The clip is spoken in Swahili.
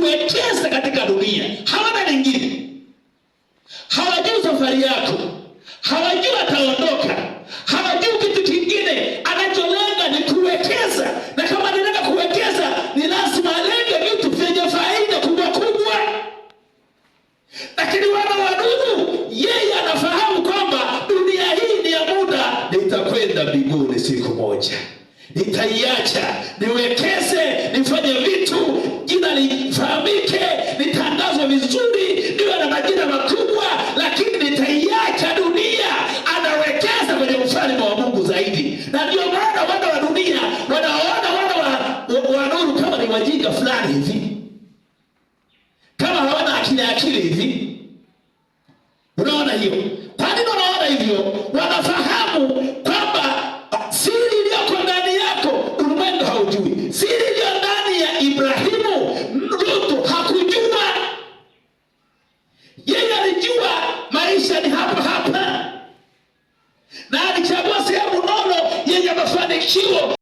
kuwekeza katika dunia. Hawana lingine, hawajui safari yako, hawajui ataondoka, hawajui kitu kingine. Anacholenga ni kuwekeza, na kama anataka kuwekeza ni lazima alenge vitu vyenye faida kubwa kubwa. Lakini wana wa Nuhu, yeye anafahamu kwamba dunia hii ni ya muda, nitakwenda mbinguni siku moja, nitaiacha, niwekeze, nifanye vitu, jina lifahamike, nitangazwe vizuri, niwe na majina makubwa, lakini nitaiacha dunia. Anawekeza kwenye ufalme wa Mungu zaidi. Na ndio maana wana wa dunia wanaona wana wa Nuhu kama ni wajinga fulani hivi, kama hawana akili hivi. Unaona hiyo? Kwa nini wanaona hivyo? Wanafahamu kwamba siri iliyoko ndani yako ulimwengu haujui. Siri iliyo ndani ya Ibrahimu, Lutu hakujua. Yeye alijua maisha ni hapa hapa, na alichagua sehemu nono yenye mafanikio.